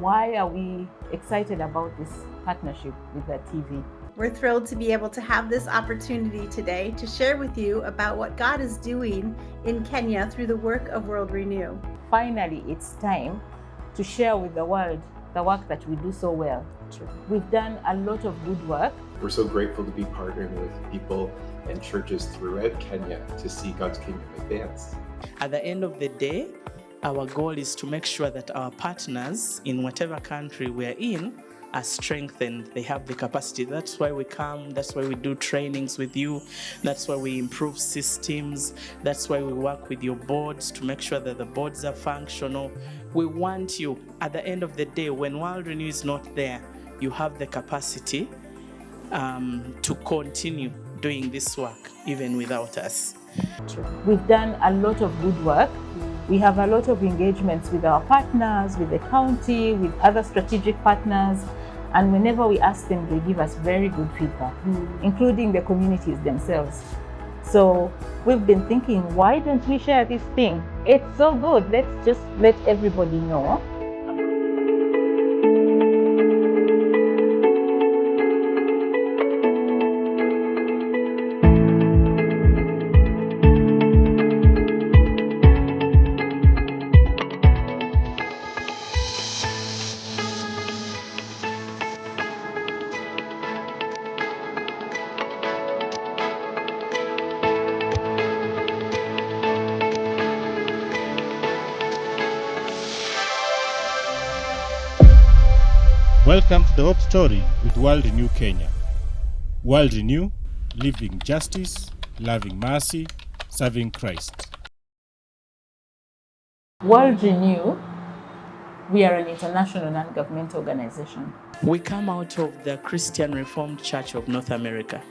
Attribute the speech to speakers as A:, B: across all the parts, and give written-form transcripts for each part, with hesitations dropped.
A: Why are we excited about this partnership with the TV?
B: We're thrilled to be able to have this opportunity today to share with you about what God is doing in Kenya through the work of World Renew.
A: Finally, it's time to share with the world the work that we do so well. We've done a lot of good work.
C: We're so grateful to be partnering with people and churches throughout Kenya to see God's kingdom advance.
D: At the end of the day, our goal is to make sure that our partners in whatever country we're in are strengthened. They have the capacity. That's why we come. That's why we do trainings with you. That's why we improve systems. That's why we work with your boards to make sure that the boards are functional. We want you, at the end of the day, when World Renew is not there, you have the capacity to continue doing this work even without us.
A: We've done a lot of good work. We have a lot of engagements with our partners, with the county, with other strategic partners. And whenever we ask them, they give us very good feedback, including the communities themselves. So we've been thinking, why don't we share this thing? It's so good. Let's just let everybody know.
E: Welcome to the Hope Story with World Renew Kenya. World Renew, living justice, loving mercy, serving Christ.
A: World Renew, we are an international non-governmental organization.
D: We come out of the Christian Reformed Church of North America.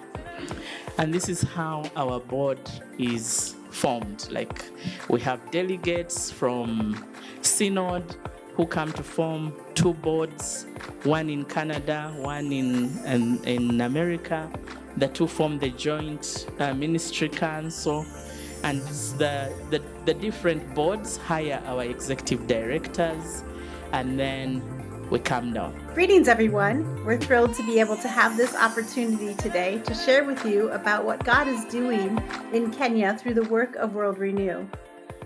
D: And this is how our board is formed. Like, we have delegates from Synod who come to form two boards, one in Canada, one in America. The two form the Joint Ministry Council, and the different boards hire our executive directors, and then we come down.
B: Greetings, everyone. We're thrilled to be able to have this opportunity today to share with you about what God is doing in Kenya through the work of World Renew.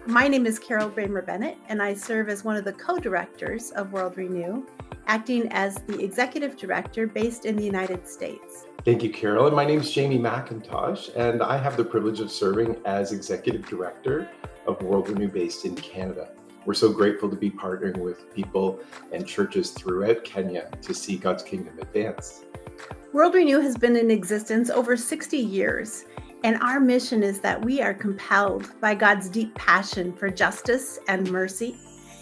B: My name is Carol Bramer-Bennett, and I serve as one of the co-directors of World Renew, acting as the executive director based in the United States.
C: Thank you, Carol. And my name is Jamie McIntosh, and I have the privilege of serving as executive director of World Renew based in Canada. We're so grateful to be partnering with people and churches throughout Kenya to see God's kingdom advance.
B: World Renew has been in existence over 60 years. And our mission is that we are compelled by God's deep passion for justice and mercy,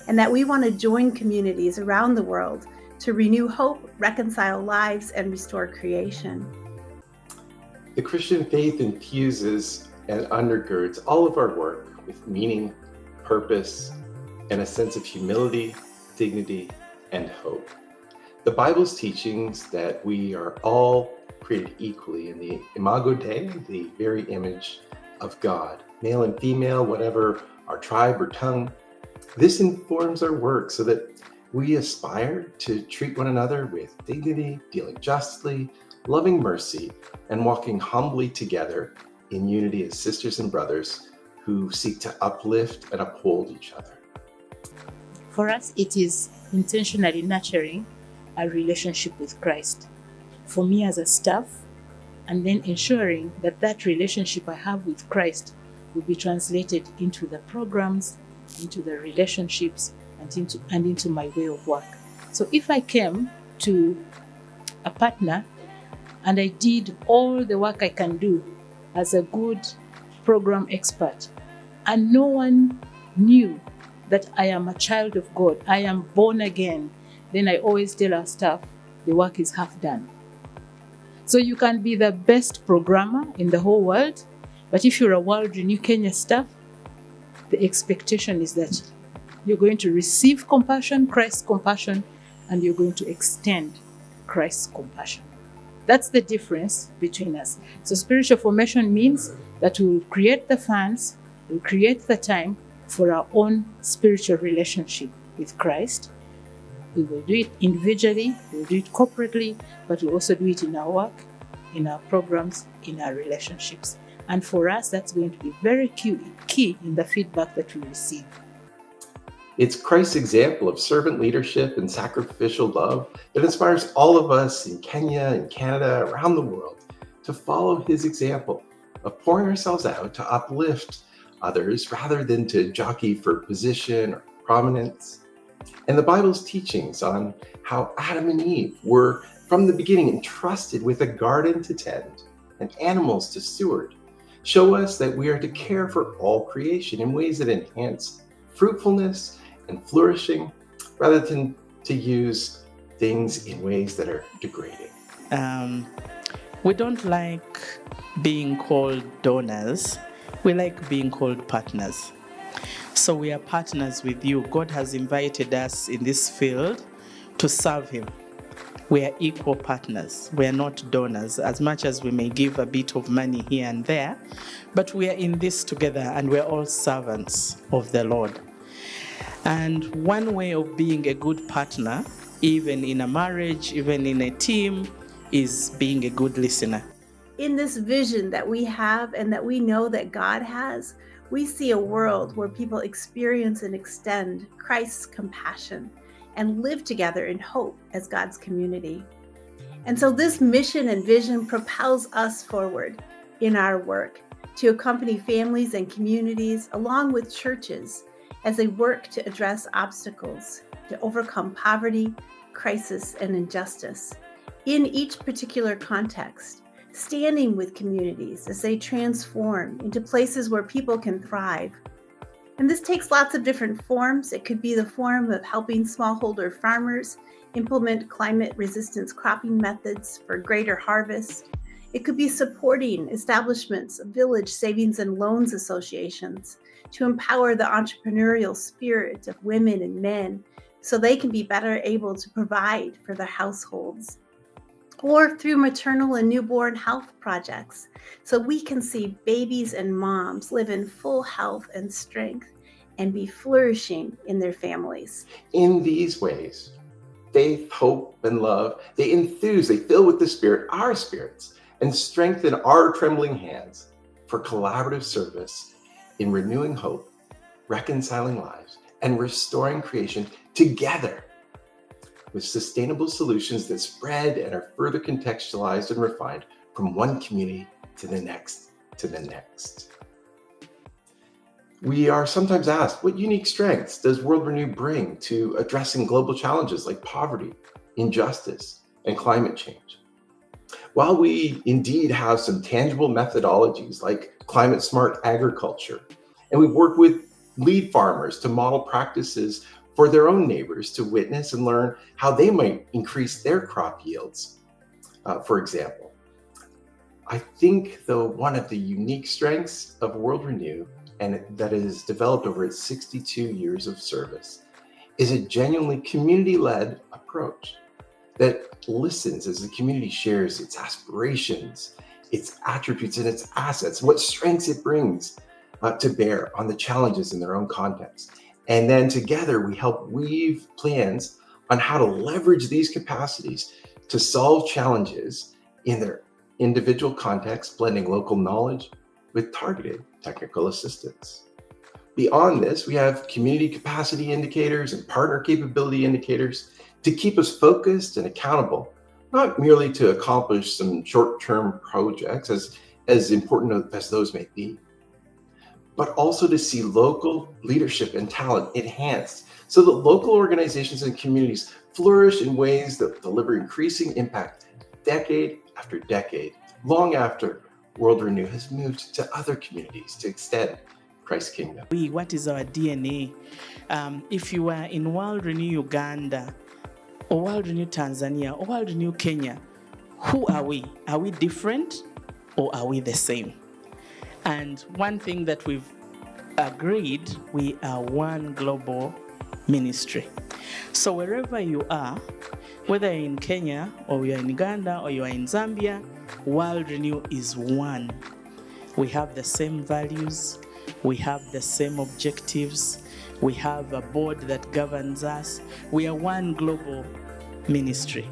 B: and that we want to join communities around the world to renew hope, reconcile lives, and restore creation.
C: The Christian faith infuses and undergirds all of our work with meaning, purpose, and a sense of humility, dignity, and hope. The Bible's teachings that we are all created equally in the imago Dei, the very image of God, male and female, whatever our tribe or tongue. This informs our work so that we aspire to treat one another with dignity, dealing justly, loving mercy, and walking humbly together in unity as sisters and brothers who seek to uplift and uphold each other.
A: For us, it is intentionally nurturing a relationship with Christ. For me as a staff, and then ensuring that that relationship I have with Christ will be translated into the programs, into the relationships, and into my way of work. So if I came to a partner and I did all the work I can do as a good program expert, and no one knew that I am a child of God, I am born again, then I always tell our staff, the work is half done. So you can be the best programmer in the whole world, but if you're a World Renew Kenya staff, the expectation is that you're going to receive compassion, Christ's compassion, and you're going to extend Christ's compassion. That's the difference between us. So spiritual formation means that we'll create the funds, we'll create the time for our own spiritual relationship with Christ, We will do it individually, we'll do it corporately, but we'll also do it in our work, in our programs, in our relationships. And for us, that's going to be very key in the feedback that we receive.
C: It's Christ's example of servant leadership and sacrificial love that inspires all of us in Kenya and Canada, around the world, to follow his example of pouring ourselves out to uplift others rather than to jockey for position or prominence. And the Bible's teachings on how Adam and Eve were from the beginning entrusted with a garden to tend and animals to steward show us that we are to care for all creation in ways that enhance fruitfulness and flourishing rather than to use things in ways that are degrading.
D: We don't like being called donors. We like being called partners. So we are partners with you. God has invited us in this field to serve him. We are equal partners. We are not donors, as much as we may give a bit of money here and there, but we are in this together and we're all servants of the Lord. And one way of being a good partner, even in a marriage, even in a team, is being a good listener.
B: In this vision that we have and that we know that God has, we see a world where people experience and extend Christ's compassion and live together in hope as God's community. And so this mission and vision propels us forward in our work to accompany families and communities along with churches as they work to address obstacles, to overcome poverty, crisis, and injustice in each particular context, standing with communities as they transform into places where people can thrive. And this takes lots of different forms. It could be the form of helping smallholder farmers implement climate resistance cropping methods for greater harvest. It could be supporting establishments of village savings and loans associations to empower the entrepreneurial spirit of women and men so they can be better able to provide for their households. Or through maternal and newborn health projects, so we can see babies and moms live in full health and strength and be flourishing in their families.
C: In these ways, faith, hope, and love, they enthuse, they fill with the Spirit our spirits and strengthen our trembling hands for collaborative service in renewing hope, reconciling lives, and restoring creation together with sustainable solutions that spread and are further contextualized and refined from one community to the next to the next. We are sometimes asked, what unique strengths does World Renew bring to addressing global challenges like poverty, injustice, and climate change? While we indeed have some tangible methodologies like climate smart agriculture, and we work with lead farmers to model practices for their own neighbors to witness and learn how they might increase their crop yields, for example. I think, though, one of the unique strengths of World Renew, and that is developed over its 62 years of service, is a genuinely community-led approach that listens as the community shares its aspirations, its attributes, and its assets, what strengths it brings to bear on the challenges in their own context. And then together we help weave plans on how to leverage these capacities to solve challenges in their individual context, blending local knowledge with targeted technical assistance. Beyond this, we have community capacity indicators and partner capability indicators to keep us focused and accountable, not merely to accomplish some short-term projects, as important as those may be, but also to see local leadership and talent enhanced so that local organizations and communities flourish in ways that deliver increasing impact decade after decade, long after World Renew has moved to other communities to extend Christ's kingdom.
D: What is our DNA? If you are in World Renew Uganda, or World Renew Tanzania, or World Renew Kenya, who are we? Are we different or are we the same? And one thing that we've agreed, we are one global ministry. So wherever you are, whether you're in Kenya or you're in Uganda or you're in Zambia, World Renew is one. We have the same values, we have the same objectives, We have a board that governs us. We are one global ministry.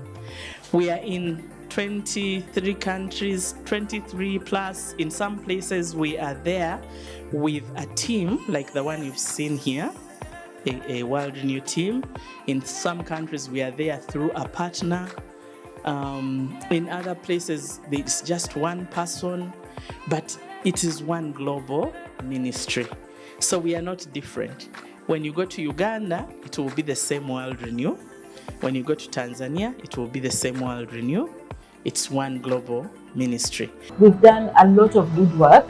D: We are in 23 countries, 23 plus. In some places, we are there with a team like the one you've seen here, a World Renew team. In some countries, we are there through a partner. In other places, it's just one person, but it is one global ministry. So we are not different. When you go to Uganda, it will be the same World Renew. When you go to Tanzania, it will be the same World Renew. It's one global ministry.
A: We've done a lot of good work.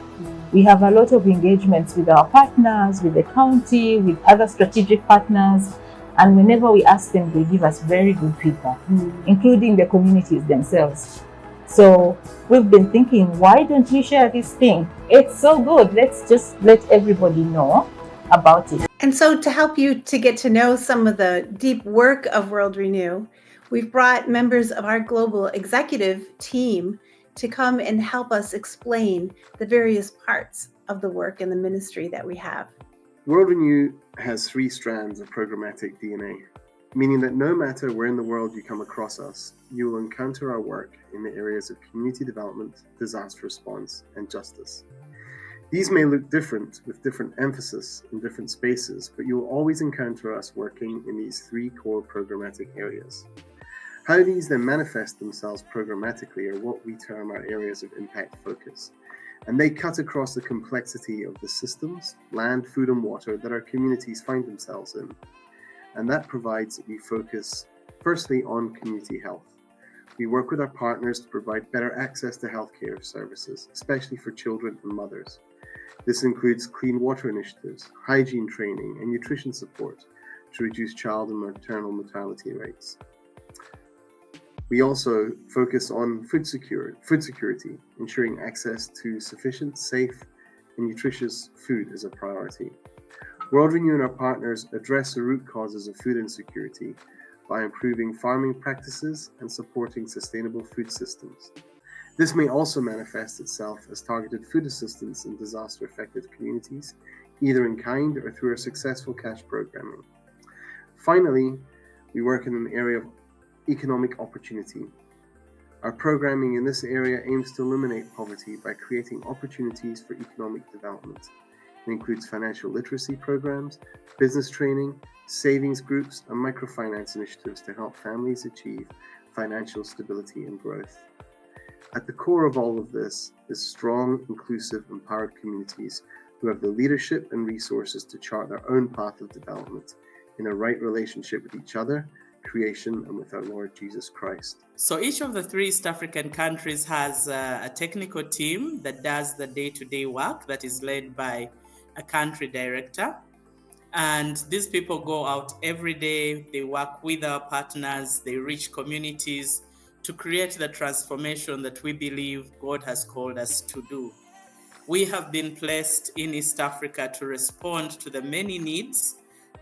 A: We have a lot of engagements with our partners, with the county, with other strategic partners. And whenever we ask them, they give us very good feedback, including the communities themselves. So we've been thinking, why don't we share this thing? It's so good. Let's just let everybody know about it.
B: And so to help you to get to know some of the deep work of World Renew, we've brought members of our global executive team to come and help us explain the various parts of the work and the ministry that we have.
F: World Renew has 3 strands of programmatic DNA, meaning that no matter where in the world you come across us, you will encounter our work in the areas of community development, disaster response, and justice. These may look different with different emphasis in different spaces, but you will always encounter us working in these 3 core programmatic areas. How these then manifest themselves programmatically are what we term our areas of impact focus. And they cut across the complexity of the systems, land, food, and water that our communities find themselves in. And that provides that we focus firstly on community health. We work with our partners to provide better access to healthcare services, especially for children and mothers. This includes clean water initiatives, hygiene training, and nutrition support to reduce child and maternal mortality rates. We also focus on food security, ensuring access to sufficient, safe, and nutritious food is a priority. World Renew and our partners address the root causes of food insecurity by improving farming practices and supporting sustainable food systems. This may also manifest itself as targeted food assistance in disaster-affected communities, either in kind or through our successful cash programming. Finally, we work in an area of economic opportunity. Our programming in this area aims to eliminate poverty by creating opportunities for economic development. It includes financial literacy programs, business training, savings groups, and microfinance initiatives to help families achieve financial stability and growth. At the core of all of this is strong, inclusive, empowered communities who have the leadership and resources to chart their own path of development in a right relationship with each other, creation, and with our Lord Jesus Christ.
D: So each of the 3 East African countries has a technical team that does the day-to-day work that is led by a country director. And these people go out every day, they work with our partners, they reach communities to create the transformation that we believe God has called us to do. We have been placed in East Africa to respond to the many needs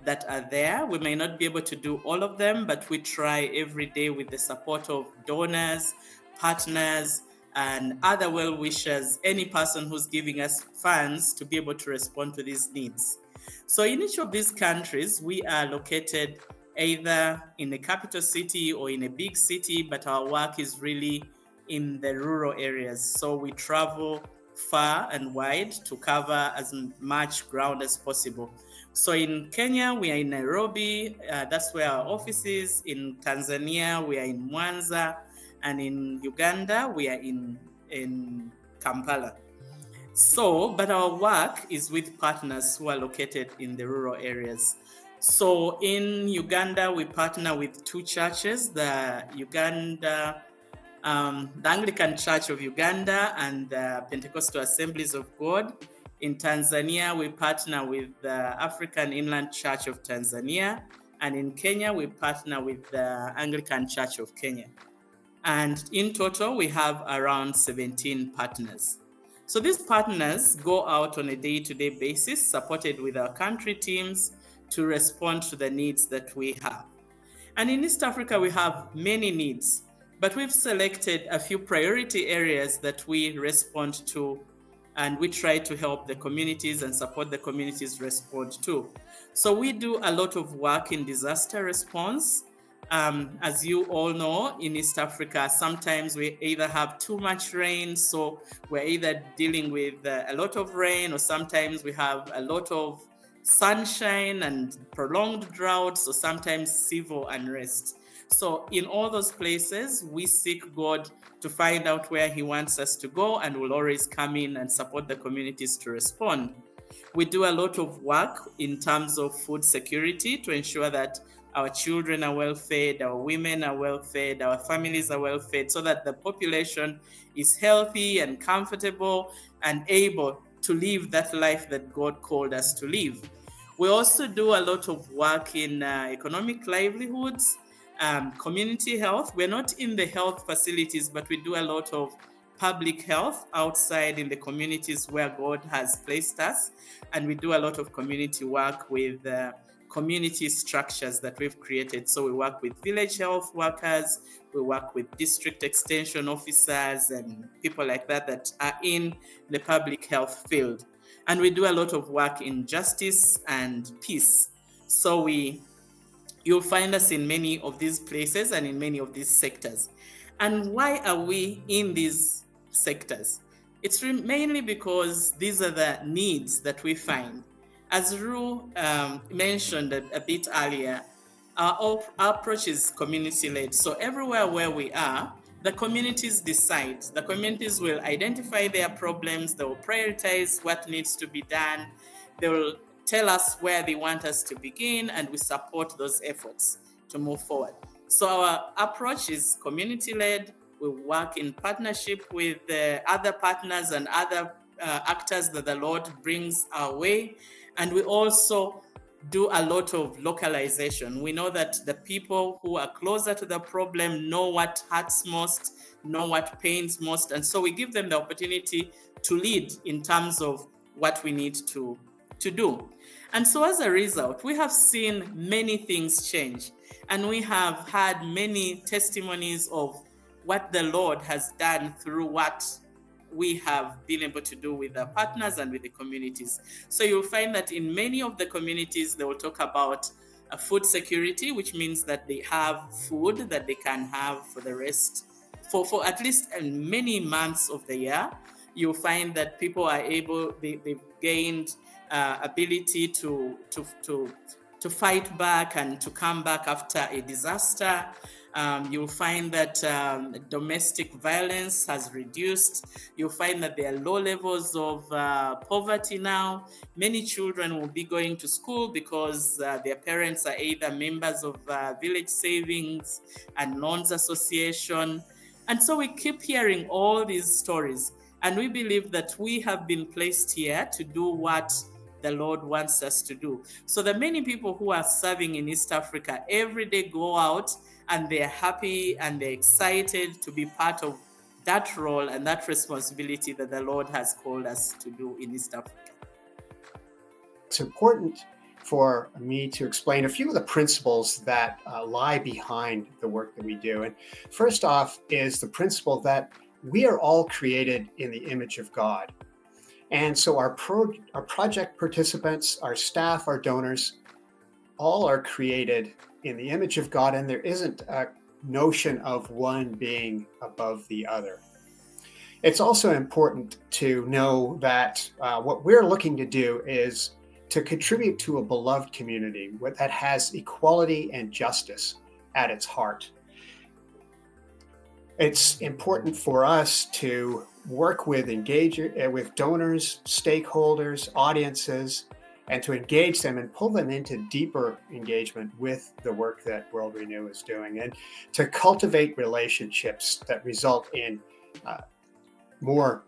D: that are there. We may not be able to do all of them, but we try every day with the support of donors, partners, and other well-wishers, any person who's giving us funds to be able to respond to these needs. So in each of these countries, we are located either in a capital city or in a big city, but our work is really in the rural areas. So we travel far and wide to cover as much ground as possible. So in Kenya, we are in Nairobi, that's where our office is. In Tanzania, we are in Mwanza, and in Uganda, we are in Kampala. So, but our work is with partners who are located in the rural areas. So in Uganda, we partner with 2 churches, the Anglican Church of Uganda and the Pentecostal Assemblies of God. In Tanzania, we partner with the African Inland Church of Tanzania. And in Kenya, we partner with the Anglican Church of Kenya. And in total, we have around 17 partners. So these partners go out on a day-to-day basis, supported with our country teams, to respond to the needs that we have. And in East Africa, we have many needs, but we've selected a few priority areas that we respond to and we try to help the communities and support the communities respond too. So we do a lot of work in disaster response. As you all know, in East Africa, sometimes we either have too much rain, so we're either dealing with a lot of rain, or sometimes we have a lot of sunshine and prolonged drought, so sometimes civil unrest. So in all those places, we seek God to find out where He wants us to go, and we'll always come in and support the communities to respond. We do a lot of work in terms of food security to ensure that our children are well fed, our women are well fed, our families are well fed, so that the population is healthy and comfortable and able to live that life that God called us to live. We also do a lot of work in economic livelihoods, community health. We're not in the health facilities, but we do a lot of public health outside in the communities where God has placed us. And we do a lot of community work with community structures that we've created. So we work with village health workers, we work with district extension officers and people like that are in the public health field. And we do a lot of work in justice and peace. So you'll find us in many of these places and in many of these sectors. And why are we in these sectors? It's mainly because these are the needs that we find. As Ru mentioned a bit earlier, our approach is community-led. So everywhere where we are, the communities decide. The communities will identify their problems, they will prioritize what needs to be done, they will tell us where they want us to begin, and we support those efforts to move forward. So our approach is community-led. We work in partnership with other partners and other actors that the Lord brings our way. And we also do a lot of localization. We know that the people who are closer to the problem know what hurts most, know what pains most. And so we give them the opportunity to lead in terms of what we need to do. And so as a result, we have seen many things change. And we have had many testimonies of what the Lord has done through what we have been able to do with our partners and with the communities. So you'll find that in many of the communities, they will talk about food security, which means that they have food that they can have for the rest, for at least many months of the year. You'll find that people are able, they've gained ability to fight back and to come back after a disaster. You'll find that domestic violence has reduced. You'll find that there are low levels of poverty now. Many children will be going to school because their parents are either members of Village Savings and Loans Association. And so we keep hearing all these stories. And we believe that we have been placed here to do what the Lord wants us to do. So the many people who are serving in East Africa every day go out and they're happy and they're excited to be part of that role and that responsibility that the Lord has called us to do in East Africa.
G: It's important for me to explain a few of the principles that lie behind the work that we do. And first off is the principle that we are all created in the image of God. And so our project participants, our staff, our donors, all are created in the image of God, and there isn't a notion of one being above the other. It's also important to know that what we're looking to do is to contribute to a beloved community that has equality and justice at its heart. It's important for us to work with donors, stakeholders, audiences, and to engage them and pull them into deeper engagement with the work that World Renew is doing, and to cultivate relationships that result in more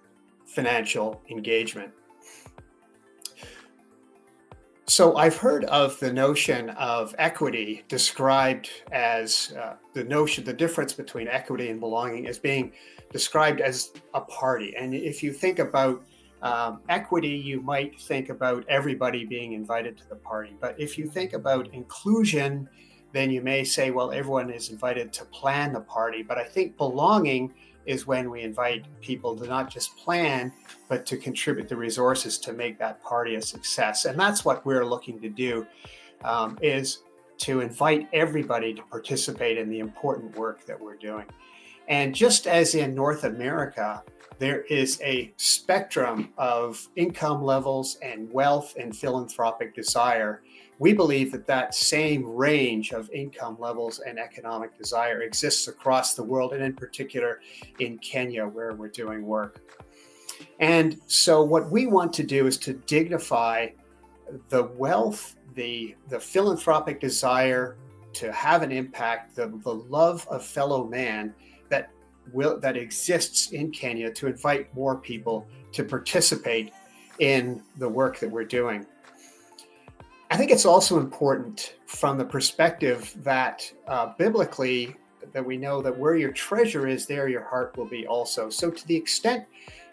G: financial engagement. So I've heard of the notion of equity described as the difference between equity and belonging as being described as a party. And if you think about equity, you might think about everybody being invited to the party. But if you think about inclusion, then you may say, well, everyone is invited to plan the party. But I think belonging is when we invite people to not just plan, but to contribute the resources to make that party a success. And that's what we're looking to do, is to invite everybody to participate in the important work that we're doing. And just as in North America, there is a spectrum of income levels and wealth and philanthropic desire. We believe that that same range of income levels and economic desire exists across the world, and in particular in Kenya, where we're doing work. And so what we want to do is to dignify the wealth, the philanthropic desire to have an impact, the love of fellow man that exists in Kenya, to invite more people to participate in the work that we're doing. I think it's also important from the perspective that biblically, that we know that where your treasure is, there your heart will be also. So to the extent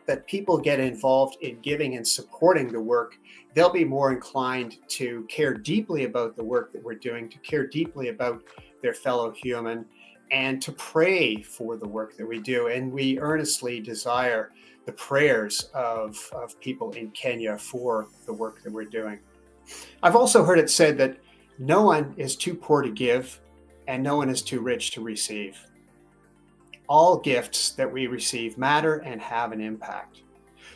G: that people get involved in giving and supporting the work, they'll be more inclined to care deeply about the work that we're doing, to care deeply about their fellow human, and to pray for the work that we do. And we earnestly desire the prayers of people in Kenya for the work that we're doing. I've also heard it said that no one is too poor to give, and no one is too rich to receive. All gifts that we receive matter and have an impact.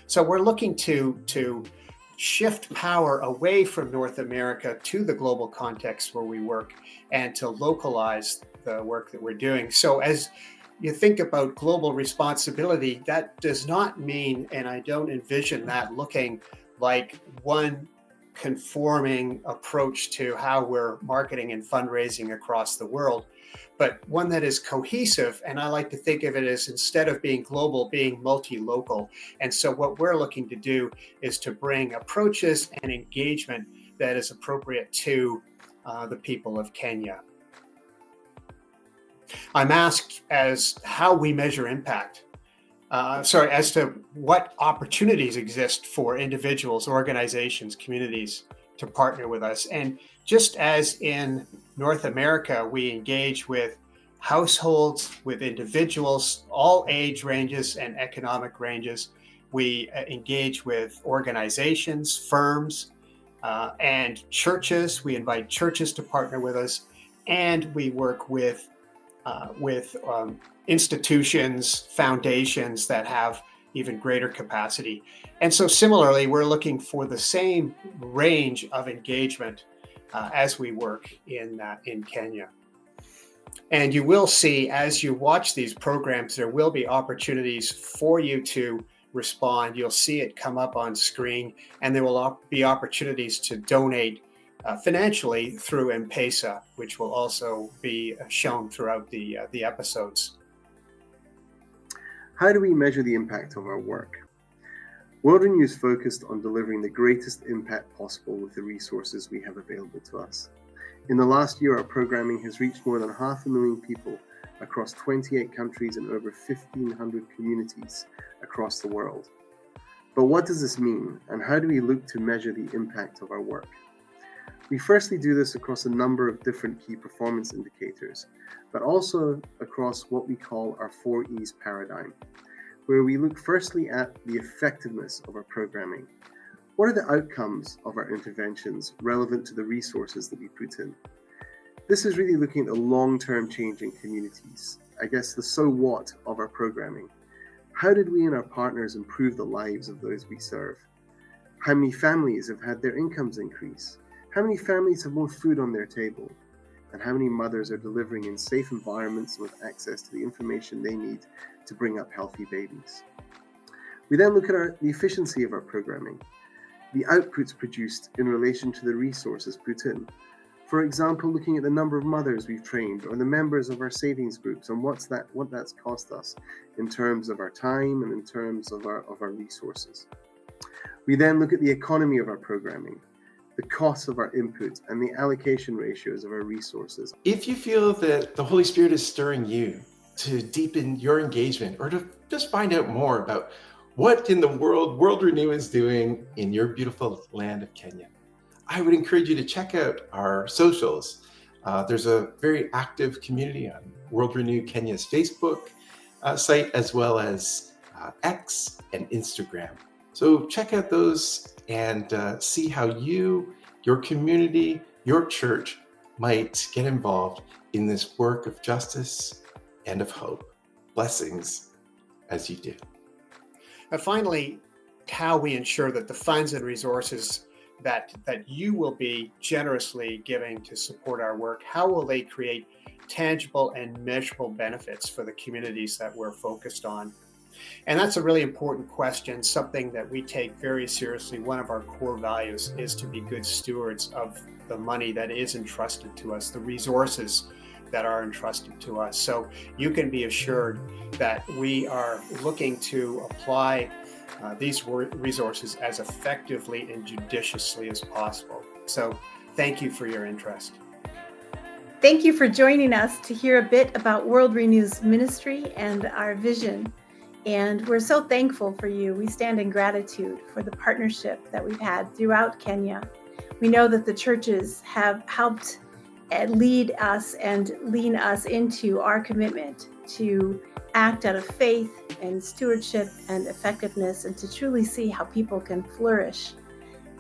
G: So we're looking to shift power away from North America to the global context where we work, and to localize the work that we're doing. So as you think about global responsibility, that does not mean, and I don't envision that looking like one conforming approach to how we're marketing and fundraising across the world, but one that is cohesive. And I like to think of it as, instead of being global, being multi-local. And so what we're looking to do is to bring approaches and engagement that is appropriate to the people of Kenya. I'm asked as how we measure impact. As to what opportunities exist for individuals, organizations, communities to partner with us. And just as in North America, we engage with households, with individuals, all age ranges and economic ranges. We engage with organizations, firms, and churches. We invite churches to partner with us, and we work with institutions, foundations that have even greater capacity. And so similarly, we're looking for the same range of engagement as we work in Kenya. And you will see, as you watch these programs, there will be opportunities for you to respond. You'll see it come up on screen, and there will be opportunities to donate financially through M-Pesa, which will also be shown throughout the episodes.
F: How do we measure the impact of our work? World Renew is focused on delivering the greatest impact possible with the resources we have available to us. In the last year, our programming has reached more than 500,000 people across 28 countries and over 1,500 communities across the world. But what does this mean, and how do we look to measure the impact of our work? We firstly do this across a number of different key performance indicators, but also across what we call our 4Es paradigm, where we look firstly at the effectiveness of our programming. What are the outcomes of our interventions relevant to the resources that we put in? This is really looking at the long-term change in communities. I guess the so what of our programming. How did we and our partners improve the lives of those we serve? How many families have had their incomes increase? How many families have more food on their table? And how many mothers are delivering in safe environments with access to the information they need to bring up healthy babies? We then look at the efficiency of our programming, the outputs produced in relation to the resources put in. For example, looking at the number of mothers we've trained, or the members of our savings groups, and what that's cost us in terms of our time and in terms of our resources. We then look at the economy of our programming, the costs of our input, and the allocation ratios of our resources.
C: If you feel that the Holy Spirit is stirring you to deepen your engagement, or to just find out more about what in the World Renew is doing in your beautiful land of Kenya, I would encourage you to check out our socials. There's a very active community on World Renew Kenya's Facebook site, as well as X and Instagram. So check out those and see how you, your community, your church might get involved in this work of justice and of hope. Blessings as you do.
G: And finally, how we ensure that the funds and resources that you will be generously giving to support our work, how will they create tangible and measurable benefits for the communities that we're focused on? And that's a really important question, something that we take very seriously. One of our core values is to be good stewards of the money that is entrusted to us, the resources that are entrusted to us. So you can be assured that we are looking to apply these resources as effectively and judiciously as possible. So thank you for your interest.
B: Thank you for joining us to hear a bit about World Renew's ministry and our vision. And we're so thankful for you. We stand in gratitude for the partnership that we've had throughout Kenya. We know that the churches have helped lead us and lean us into our commitment to act out of faith and stewardship and effectiveness, and to truly see how people can flourish.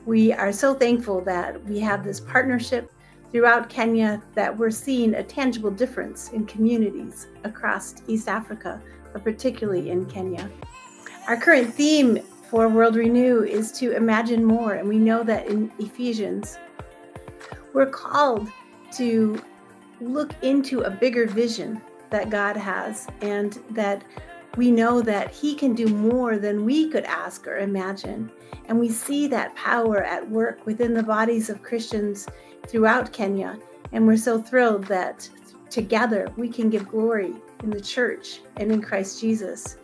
B: We are so thankful that we have this partnership throughout Kenya, that we're seeing a tangible difference in communities across East Africa, but particularly in Kenya. Our current theme for World Renew is to imagine more, and we know that in Ephesians, we're called to look into a bigger vision that God has, and that we know that He can do more than we could ask or imagine. And we see that power at work within the bodies of Christians throughout Kenya. And we're so thrilled that together we can give glory in the church and in Christ Jesus,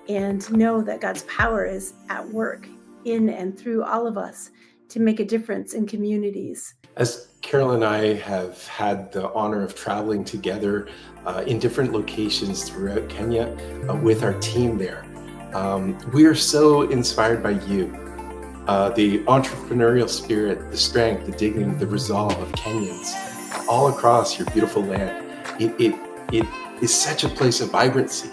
B: and know that God's power is at work in and through all of us to make a difference in communities.
C: As Carol and I have had the honor of traveling together in different locations throughout Kenya with our team there, we are so inspired by you. The entrepreneurial spirit, the strength, the dignity, the resolve of Kenyans all across your beautiful land. It is such a place of vibrancy,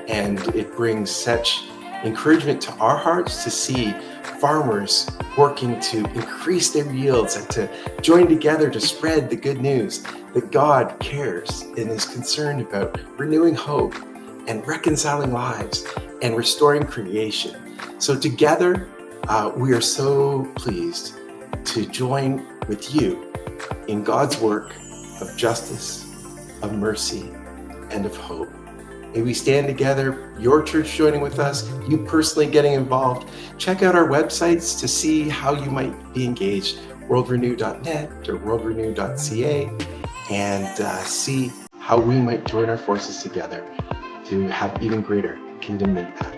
C: and it brings such encouragement to our hearts to see farmers working to increase their yields and to join together to spread the good news that God cares and is concerned about renewing hope and reconciling lives and restoring creation. So together, we are so pleased to join with you in God's work of justice, of mercy, and of hope. May we stand together, your church joining with us, you personally getting involved. Check out our websites to see how you might be engaged, worldrenew.net or worldrenew.ca, and see how we might join our forces together to have even greater kingdom impact.